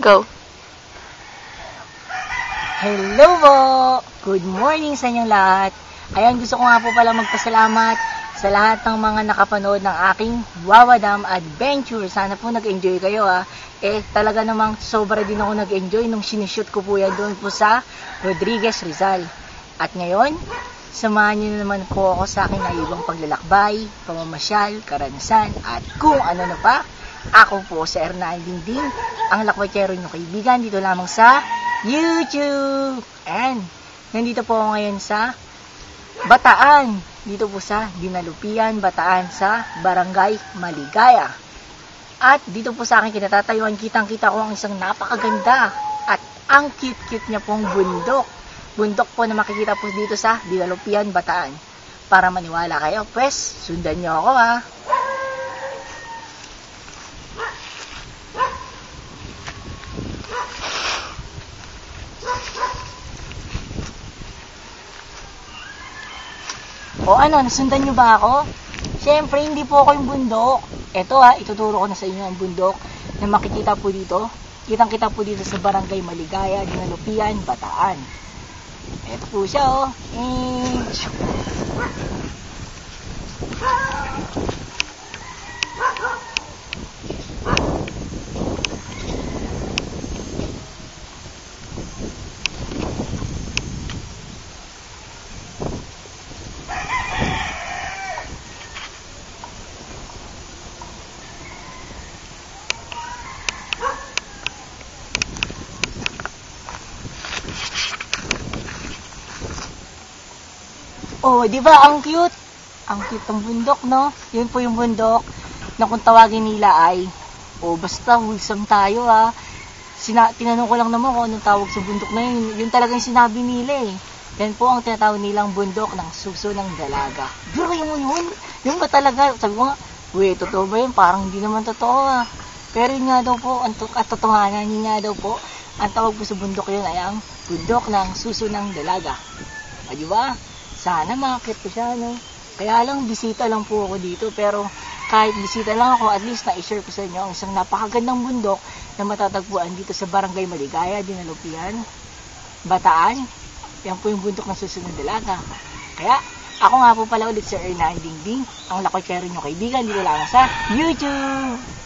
Go. Hello po! Good morning sa inyong lahat. Ayan, gusto ko nga po pala magpasalamat sa lahat ng mga nakapanood ng aking Wawadam Adventure. Sana po nag-enjoy kayo ha. Talaga namang sobra din ako nag-enjoy nung sinishoot ko po yan doon po sa Rodriguez Rizal. At ngayon, samahan niyo naman po ako sa aking naibang paglalakbay, pamamasyal, karanasan, at kung ano na pa. Ako po si Hernan Dingding, ang lakwatsero nyo kaibigan dito lamang sa YouTube. And nandito po ako ngayon sa Bataan, dito po sa Dinalupian, Bataan sa Barangay Maligaya. At dito po sa akin kinatatayuan, kitang-kita ko ang isang napakaganda at ang cute-cute niya pong bundok. Bundok po na makikita po dito sa Dinalupian, Bataan. Para maniwala kayo, pues sundan niyo ako ha. O ano, nasundan nyo ba ako? Siyempre, hindi po ako yung bundok. Ito ha, ituturo ko na sa inyo ang bundok na makikita po dito. Kitang-kita po dito sa Barangay Maligaya, Dinalupian, Bataan. Ito po siya oh. Oh, di ba ang cute? Ang cute ng bundok, no? Yun po yung bundok na kung tawagin nila ay basta wholesome tayo ha. Tinanong ko lang naman kung anong tawag sa bundok na yun. Yun talaga yung sinabi nila eh. Yan po ang tinatawag nilang bundok ng suso ng dalaga. Pero yung yun, yung ba talaga? Sabi ko nga, totoo ba yun? Parang hindi naman totoo ha. Pero yun nga daw po, at totohanan yun nga daw po, ang tawag po sa bundok yun ay ang bundok ng suso ng dalaga. O di ba? Sana makakit ko siya, no? Kaya lang, bisita lang po ako dito. Pero kahit bisita lang ako, at least na-share ko sa inyo ang isang napakagandang bundok na matatagpuan dito sa Barangay Maligaya, Dinalupian, Bataan. Yan po yung bundok ng susunod dalaga. Kaya, ako nga po pala ulit si Hernan Dingding, ang lakwatsero nyo kaibigan dito lang sa YouTube.